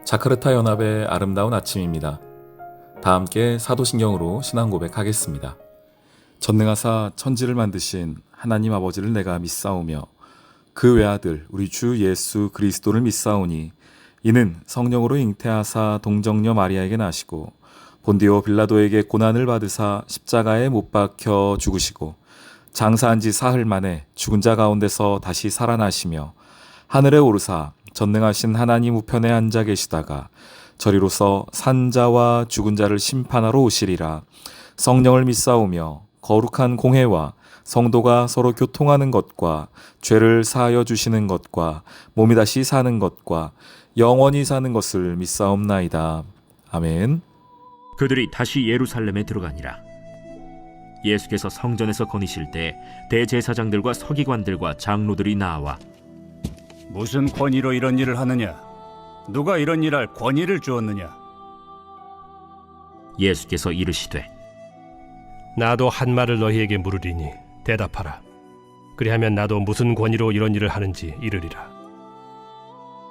자카르타 연합의 아름다운 아침입니다. 다 함께 사도신경으로 신앙 고백하겠습니다. 전능하사 천지를 만드신 하나님 아버지를 내가 믿사오며 그 외아들 우리 주 예수 그리스도를 믿사오니 이는 성령으로 잉태하사 동정녀 마리아에게 나시고 본디오 빌라도에게 고난을 받으사 십자가에 못 박혀 죽으시고 장사한 지 사흘 만에 죽은 자 가운데서 다시 살아나시며 하늘에 오르사 전능하신 하나님 우편에 앉아 계시다가 저리로서 산자와 죽은 자를 심판하러 오시리라. 성령을 믿사오며 거룩한 공회와 성도가 서로 교통하는 것과 죄를 사하여 주시는 것과 몸이 다시 사는 것과 영원히 사는 것을 믿사옵나이다. 아멘. 그들이 다시 예루살렘에 들어가니라. 예수께서 성전에서 거니실 때 대제사장들과 서기관들과 장로들이 나와 무슨 권위로 이런 일을 하느냐? 누가 이런 일할 권위를 주었느냐? 예수께서 이르시되 나도 한 말을 너희에게 물으리니 대답하라. 그리하면 나도 무슨 권위로 이런 일을 하는지 이르리라.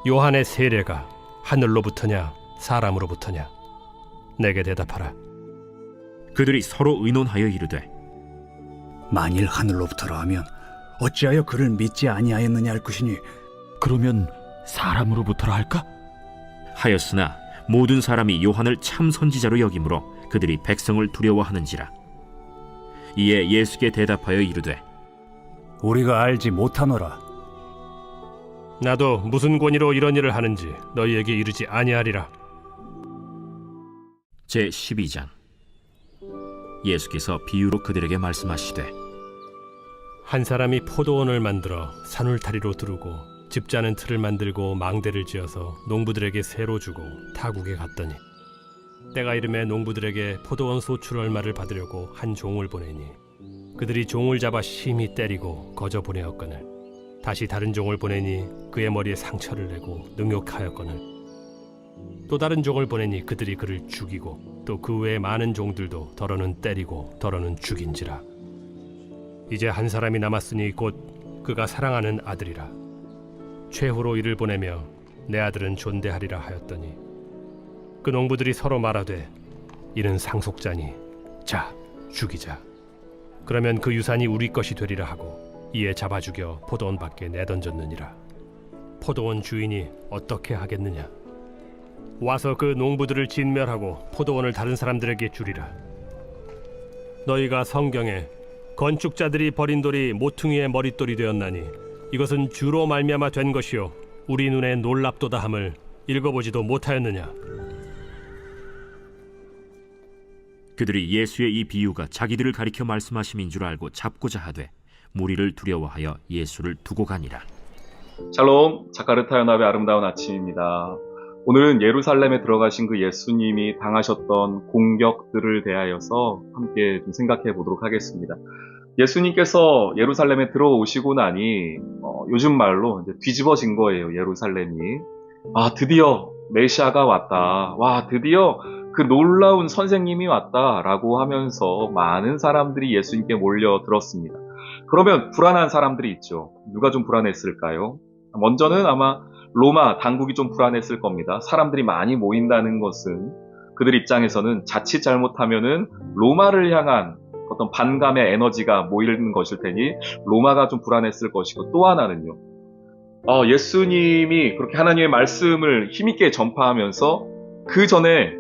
요한의 세례가 하늘로부터냐 사람으로부터냐? 내게 대답하라. 그들이 서로 의논하여 이르되 만일 하늘로부터라 하면 어찌하여 그를 믿지 아니하였느냐 할 것이니 그러면 사람으로부터라 할까? 하였으나 모든 사람이 요한을 참 선지자로 여기므로 그들이 백성을 두려워하는지라. 이에 예수께 대답하여 이르되 우리가 알지 못하노라. 나도 무슨 권위로 이런 일을 하는지 너희에게 이르지 아니하리라. 제12장. 예수께서 비유로 그들에게 말씀하시되 한 사람이 포도원을 만들어 산울타리로 두르고 집 짜는 틀을 만들고 망대를 지어서 농부들에게 새로 주고 타국에 갔더니 때가 이름에 농부들에게 포도원 소출 얼마를 받으려고 한 종을 보내니 그들이 종을 잡아 심히 때리고 거저 보내었거늘 다시 다른 종을 보내니 그의 머리에 상처를 내고 능욕하였거늘 또 다른 종을 보내니 그들이 그를 죽이고 또 그 외에 많은 종들도 더러는 때리고 더러는 죽인지라. 이제 한 사람이 남았으니 곧 그가 사랑하는 아들이라. 최후로 이를 보내며 내 아들은 존대하리라 하였더니 그 농부들이 서로 말하되 이는 상속자니 자 죽이자. 그러면 그 유산이 우리 것이 되리라 하고 이에 잡아 죽여 포도원 밖에 내던졌느니라. 포도원 주인이 어떻게 하겠느냐? 와서 그 농부들을 진멸하고 포도원을 다른 사람들에게 주리라. 너희가 성경에 건축자들이 버린 돌이 모퉁이의 머릿돌이 되었나니 이것은 주로 말미암아 된 것이요 우리 눈에 놀랍도다 함을 읽어보지도 못하였느냐? 그들이 예수의 이 비유가 자기들을 가리켜 말씀하심인 줄 알고 잡고자 하되 무리를 두려워하여 예수를 두고 가니라. 샬롬, 자카르타 연합의 아름다운 아침입니다. 오늘은 예루살렘에 들어가신 그 예수님이 당하셨던 공격들을 대하여서 함께 좀 생각해 보도록 하겠습니다. 예수님께서 예루살렘에 들어오시고 나니 요즘 말로 이제 뒤집어진 거예요. 예루살렘이. 드디어 메시아가 왔다. 와, 드디어 그 놀라운 선생님이 왔다라고 하면서 많은 사람들이 예수님께 몰려들었습니다. 그러면 불안한 사람들이 있죠. 누가 좀 불안했을까요? 먼저는 아마 로마 당국이 좀 불안했을 겁니다. 사람들이 많이 모인다는 것은 그들 입장에서는 자칫 잘못하면은 로마를 향한 어떤 반감의 에너지가 모이는 것일 테니 로마가 좀 불안했을 것이고, 또 하나는요. 예수님이 그렇게 하나님의 말씀을 힘있게 전파하면서 그 전에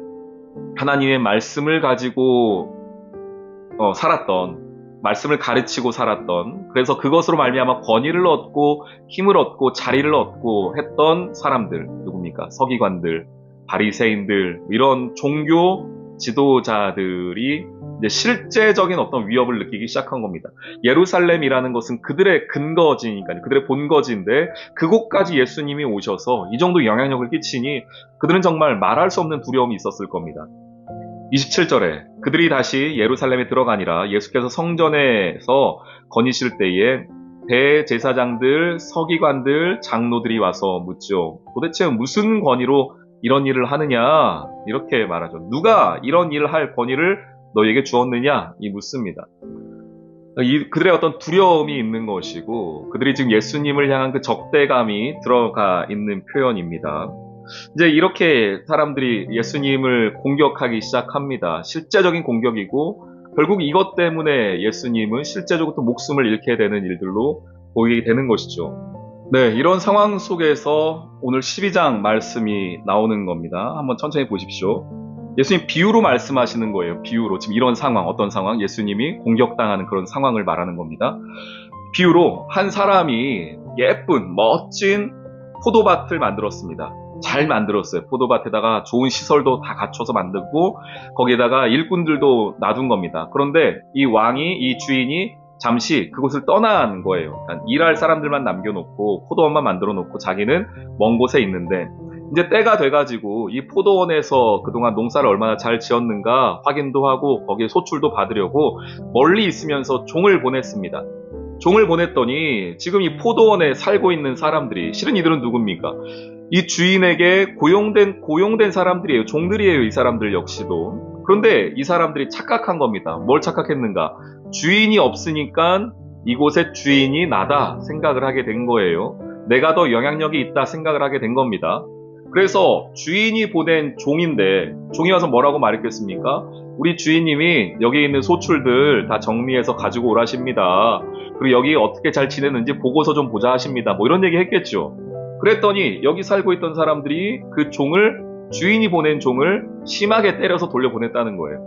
하나님의 말씀을 가지고 살았던, 말씀을 가르치고 살았던, 그래서 그것으로 말미암아 권위를 얻고 힘을 얻고 자리를 얻고 했던 사람들, 누굽니까? 서기관들, 바리새인들, 이런 종교 지도자들이 이제 실제적인 어떤 위협을 느끼기 시작한 겁니다. 예루살렘이라는 것은 그들의 근거지니까요. 그들의 본거지인데 그곳까지 예수님이 오셔서 이 정도 영향력을 끼치니 그들은 정말 말할 수 없는 두려움이 있었을 겁니다. 27절에 그들이 다시 예루살렘에 들어가니라. 예수께서 성전에서 거니실 때에 대제사장들, 서기관들, 장로들이 와서 묻죠. 도대체 무슨 권위로 이런 일을 하느냐? 이렇게 말하죠. 누가 이런 일을 할 권위를 너에게 주었느냐? 이 묻습니다. 그들의 어떤 두려움이 있는 것이고 그들이 지금 예수님을 향한 그 적대감이 들어가 있는 표현입니다. 이제 이렇게 사람들이 예수님을 공격하기 시작합니다. 실제적인 공격이고 결국 이것 때문에 예수님은 실제적으로 또 목숨을 잃게 되는 일들로 보이게 되는 것이죠. 네, 이런 상황 속에서 오늘 12장 말씀이 나오는 겁니다. 한번 천천히 보십시오. 예수님 비유로 말씀하시는 거예요. 비유로. 지금 이런 상황, 어떤 상황? 예수님이 공격당하는 그런 상황을 말하는 겁니다. 비유로 한 사람이 예쁜, 멋진 포도밭을 만들었습니다. 잘 만들었어요. 포도밭에다가 좋은 시설도 다 갖춰서 만들고 거기에다가 일꾼들도 놔둔 겁니다. 그런데 이 주인이 잠시 그곳을 떠난 거예요. 그러니까 일할 사람들만 남겨놓고 포도원만 만들어 놓고 자기는 먼 곳에 있는데 이제 때가 돼가지고 이 포도원에서 그동안 농사를 얼마나 잘 지었는가 확인도 하고 거기에 소출도 받으려고 멀리 있으면서 종을 보냈습니다. 종을 보냈더니 지금 이 포도원에 살고 있는 사람들이 실은 이들은 누굽니까? 이 주인에게 고용된 사람들이에요. 종들이에요. 이 사람들 역시도. 그런데 이 사람들이 착각한 겁니다. 뭘 착각했는가? 주인이 없으니까 이곳의 주인이 나다 생각을 하게 된 거예요. 내가 더 영향력이 있다 생각을 하게 된 겁니다. 그래서 주인이 보낸 종인데 종이 와서 뭐라고 말했겠습니까? 우리 주인님이 여기 있는 소출들 다 정리해서 가지고 오라십니다. 그리고 여기 어떻게 잘 지내는지 보고서 좀 보자 하십니다. 뭐 이런 얘기 했겠죠. 그랬더니 여기 살고 있던 사람들이 그 주인이 보낸 종을 심하게 때려서 돌려보냈다는 거예요.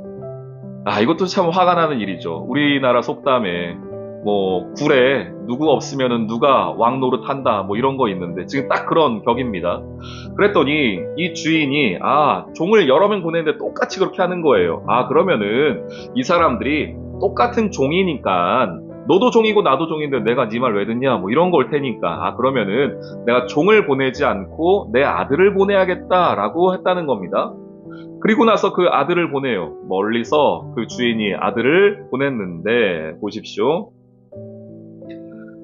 이것도 참 화가 나는 일이죠. 우리나라 속담에 뭐 굴에 누구 없으면은 누가 왕 노릇한다 뭐 이런 거 있는데 지금 딱 그런 격입니다. 그랬더니 이 주인이 종을 여러 명 보냈는데 똑같이 그렇게 하는 거예요. 그러면은 이 사람들이 똑같은 종이니까 너도 종이고 나도 종인데 내가 네 말 왜 듣냐 뭐 이런 걸 테니까 그러면은 내가 종을 보내지 않고 내 아들을 보내야겠다라고 했다는 겁니다. 그리고 나서 그 아들을 보내요. 멀리서 그 주인이 아들을 보냈는데 보십시오.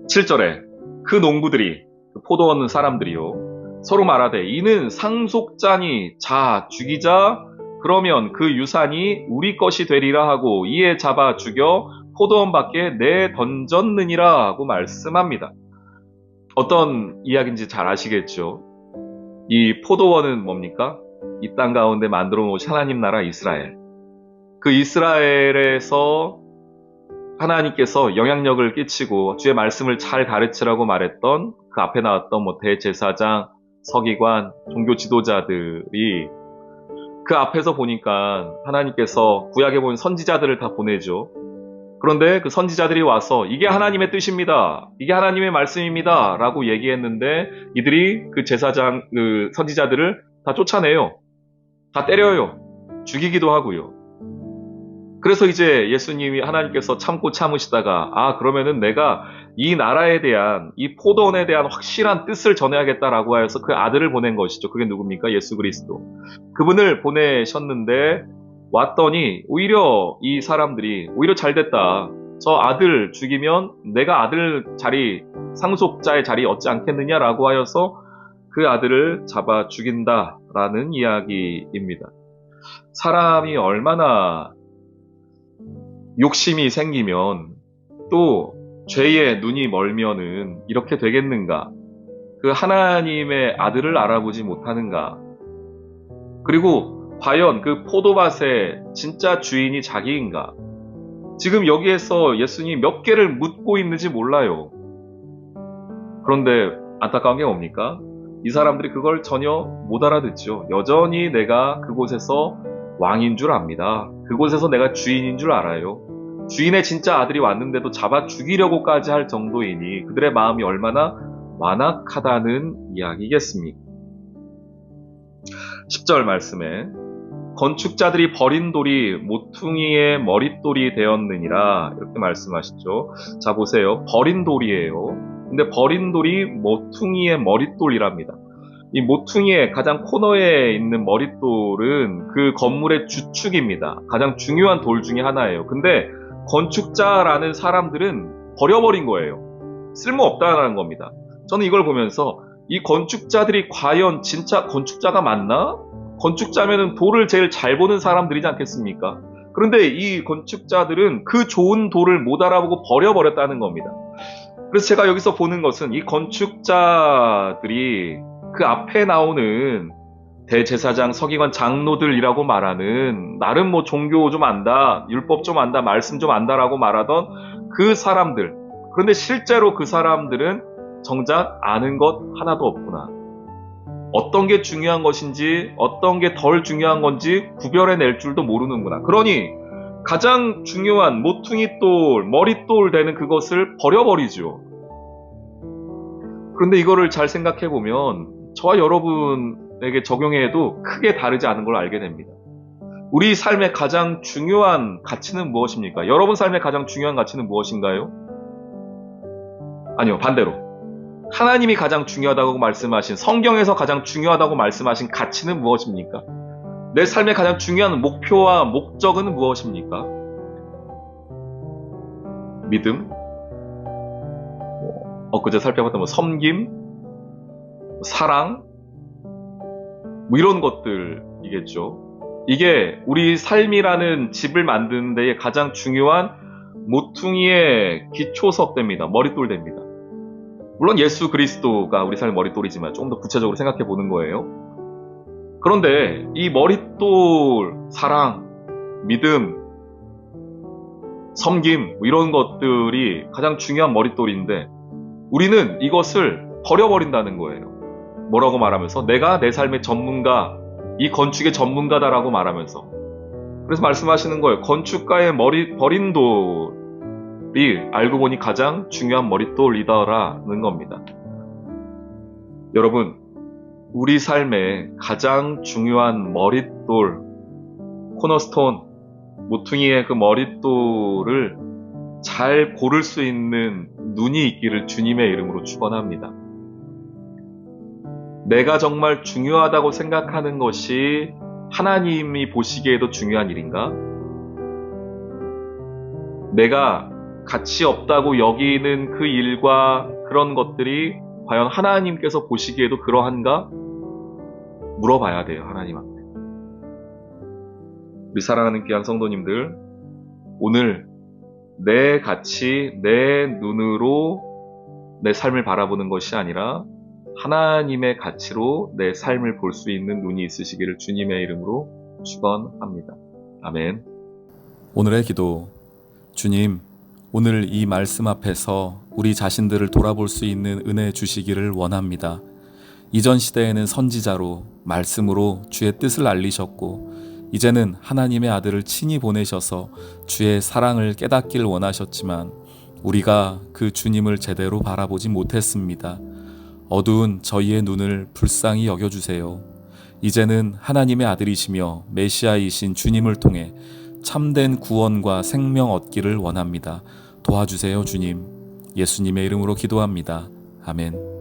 7절에 그 농부들이 그 포도원 사람들이요 서로 말하되 이는 상속자니 자 죽이자 그러면 그 유산이 우리 것이 되리라 하고 이에 잡아 죽여 포도원 밖에 내 던졌느니라 하고 말씀합니다. 어떤 이야기인지 잘 아시겠죠? 이 포도원은 뭡니까? 이 땅 가운데 만들어 놓으신 하나님 나라 이스라엘. 그 이스라엘에서 하나님께서 영향력을 끼치고 주의 말씀을 잘 가르치라고 말했던 그 앞에 나왔던 대제사장, 서기관, 종교 지도자들이 그 앞에서 보니까 하나님께서 구약에 보면 선지자들을 다 보내죠. 그런데 그 선지자들이 와서 이게 하나님의 뜻입니다. 이게 하나님의 말씀입니다. 라고 얘기했는데 이들이 그 선지자들을 다 쫓아내요. 다 때려요. 죽이기도 하고요. 그래서 이제 예수님이 하나님께서 참고 참으시다가 그러면은 내가 이 나라에 대한 이 포도원에 대한 확실한 뜻을 전해야겠다라고 해서 그 아들을 보낸 것이죠. 그게 누굽니까? 예수 그리스도. 그분을 보내셨는데 왔더니 오히려 이 사람들이 오히려 잘됐다. 저 아들 죽이면 내가 아들 자리 상속자의 자리 얻지 않겠느냐라고 하여서 그 아들을 잡아 죽인다라는 이야기입니다. 사람이 얼마나 욕심이 생기면 또 죄에 눈이 멀면은 이렇게 되겠는가? 그 하나님의 아들을 알아보지 못하는가? 그리고 과연 그 포도밭의 진짜 주인이 자기인가? 지금 여기에서 예수님이 몇 개를 묻고 있는지 몰라요. 그런데 안타까운 게 뭡니까? 이 사람들이 그걸 전혀 못 알아듣죠. 여전히 내가 그곳에서 왕인 줄 압니다. 그곳에서 내가 주인인 줄 알아요. 주인의 진짜 아들이 왔는데도 잡아 죽이려고까지 할 정도이니 그들의 마음이 얼마나 완악하다는 이야기겠습니까? 10절 말씀에 건축자들이 버린 돌이 모퉁이의 머릿돌이 되었느니라 이렇게 말씀하시죠. 자 보세요. 버린 돌이에요. 근데 버린 돌이 모퉁이의 머릿돌이랍니다. 이 모퉁이의 가장 코너에 있는 머릿돌은 그 건물의 주축입니다. 가장 중요한 돌 중에 하나예요. 근데 건축자라는 사람들은 버려버린 거예요. 쓸모없다라는 겁니다. 저는 이걸 보면서 이 건축자들이 과연 진짜 건축자가 맞나? 건축자면은 돌을 제일 잘 보는 사람들이지 않겠습니까? 그런데 이 건축자들은 그 좋은 돌을 못 알아보고 버려버렸다는 겁니다. 그래서 제가 여기서 보는 것은 이 건축자들이 그 앞에 나오는 대제사장, 서기관, 장로들이라고 말하는 나름 뭐 종교 좀 안다, 율법 좀 안다, 말씀 좀 안다라고 말하던 그 사람들. 그런데 실제로 그 사람들은 정작 아는 것 하나도 없구나. 어떤 게 중요한 것인지 어떤 게 덜 중요한 건지 구별해낼 줄도 모르는구나. 그러니 가장 중요한 모퉁이돌, 머릿돌 되는 그것을 버려버리죠. 그런데 이거를 잘 생각해보면 저와 여러분에게 적용해도 크게 다르지 않은 걸 알게 됩니다. 우리 삶의 가장 중요한 가치는 무엇입니까? 여러분 삶의 가장 중요한 가치는 무엇인가요? 아니요, 반대로. 하나님이 가장 중요하다고 말씀하신, 성경에서 가장 중요하다고 말씀하신 가치는 무엇입니까? 내 삶의 가장 중요한 목표와 목적은 무엇입니까? 믿음? 엊그제 살펴봤던 섬김? 사랑? 이런 것들이겠죠. 이게 우리 삶이라는 집을 만드는 데에 가장 중요한 모퉁이의 기초석대입니다. 머릿돌 됩니다. 물론 예수 그리스도가 우리 삶의 머릿돌이지만 조금 더 구체적으로 생각해 보는 거예요. 그런데 이 머릿돌, 사랑, 믿음, 섬김 이런 것들이 가장 중요한 머릿돌인데 우리는 이것을 버려버린다는 거예요. 뭐라고 말하면서? 내가 내 삶의 전문가, 이 건축의 전문가다라고 말하면서. 그래서 말씀하시는 거예요. 건축가의 버린 돌이 알고 보니 가장 중요한 머릿돌이다라는 겁니다. 여러분, 우리 삶의 가장 중요한 머릿돌, 코너스톤, 모퉁이의 그 머릿돌을 잘 고를 수 있는 눈이 있기를 주님의 이름으로 축원합니다. 내가 정말 중요하다고 생각하는 것이 하나님이 보시기에도 중요한 일인가? 내가 가치 없다고 여기는 그 일과 그런 것들이 과연 하나님께서 보시기에도 그러한가? 물어봐야 돼요, 하나님한테. 우리 사랑하는 귀한 성도님들, 오늘 내 가치, 내 눈으로 내 삶을 바라보는 것이 아니라 하나님의 가치로 내 삶을 볼 수 있는 눈이 있으시기를 주님의 이름으로 축원합니다. 아멘. 오늘의 기도. 주님, 오늘 이 말씀 앞에서 우리 자신들을 돌아볼 수 있는 은혜 주시기를 원합니다. 이전 시대에는 선지자로 말씀으로 주의 뜻을 알리셨고 이제는 하나님의 아들을 친히 보내셔서 주의 사랑을 깨닫길 원하셨지만 우리가 그 주님을 제대로 바라보지 못했습니다. 어두운 저희의 눈을 불쌍히 여겨주세요. 이제는 하나님의 아들이시며 메시아이신 주님을 통해 참된 구원과 생명 얻기를 원합니다. 도와주세요, 주님. 예수님의 이름으로 기도합니다. 아멘.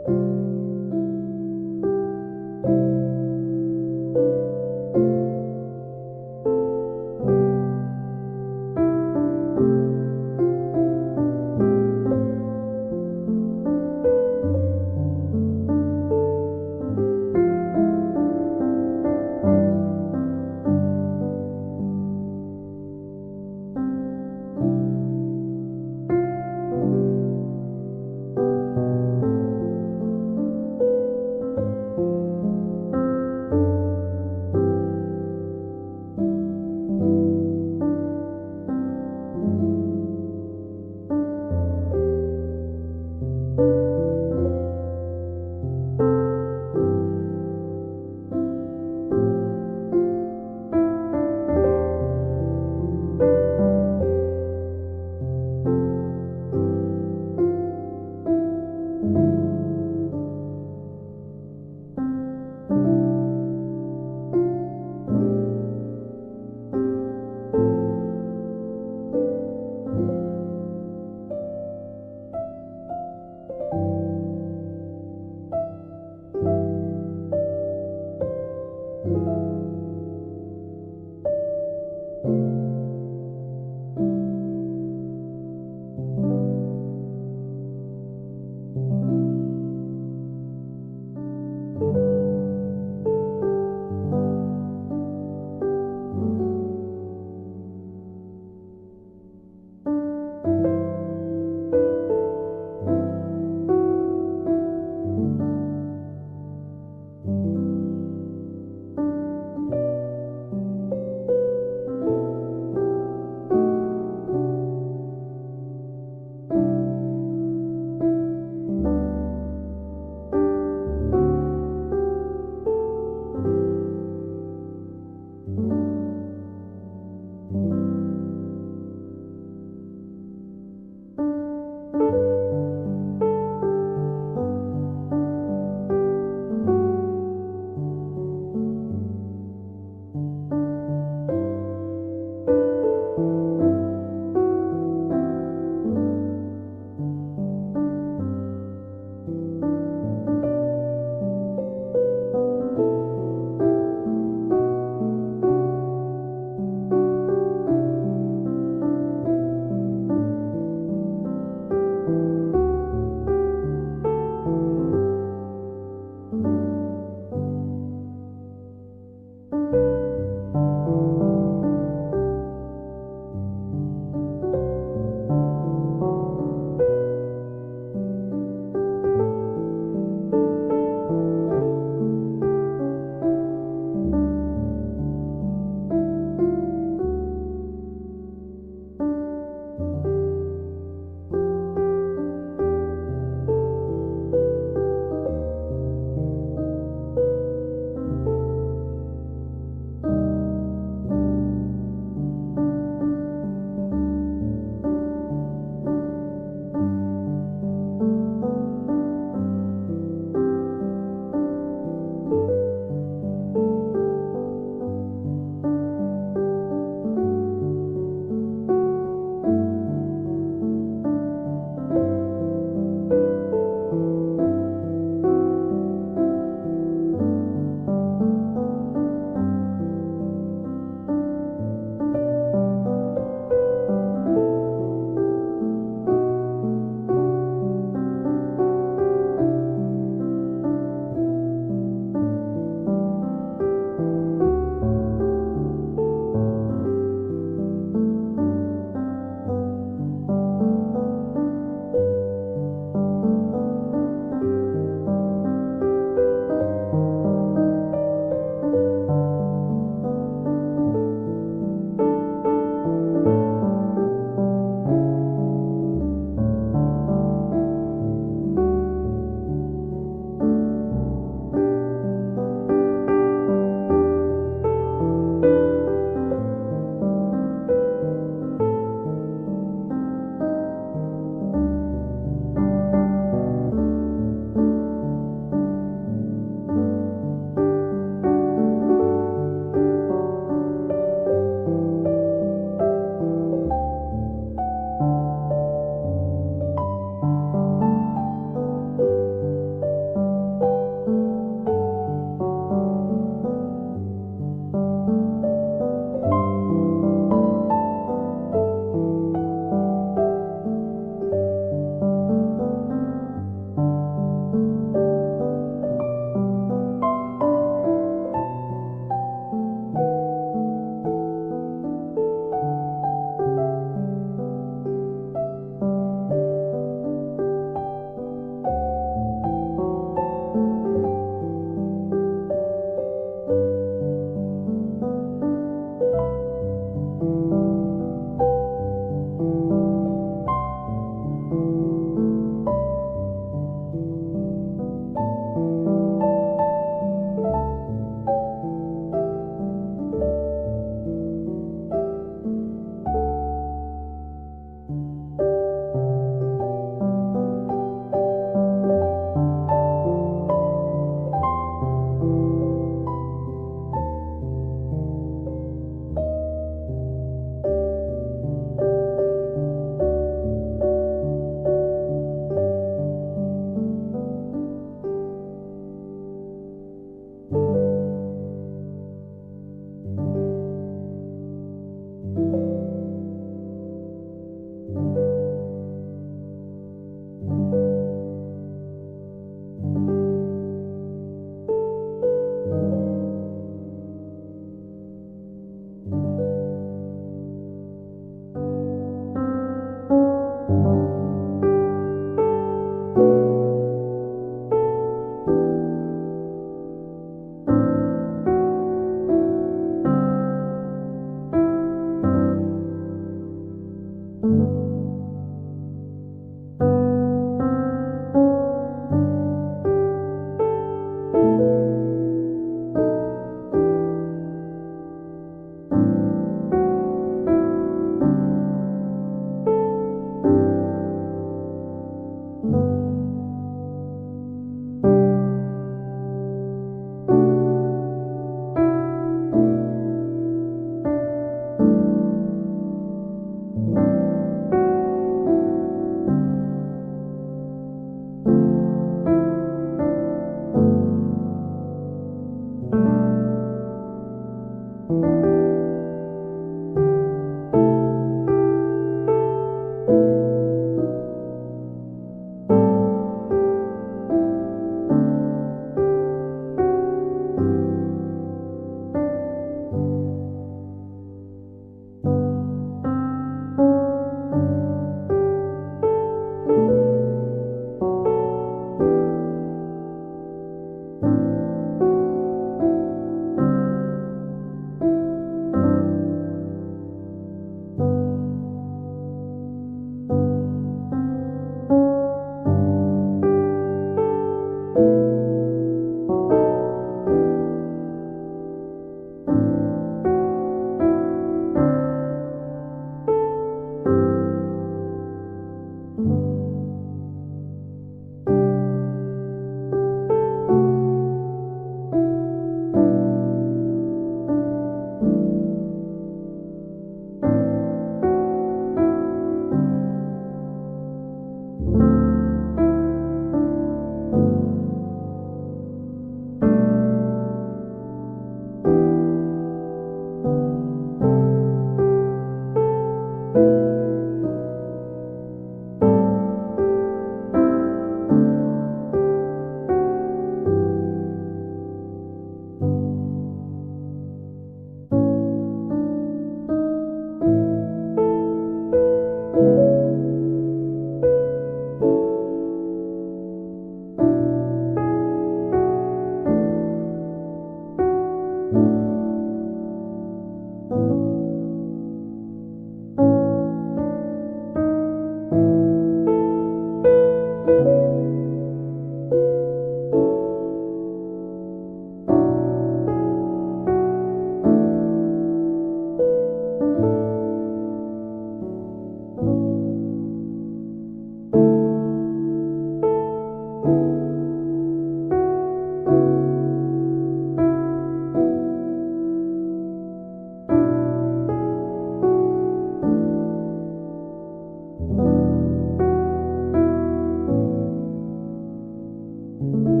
니다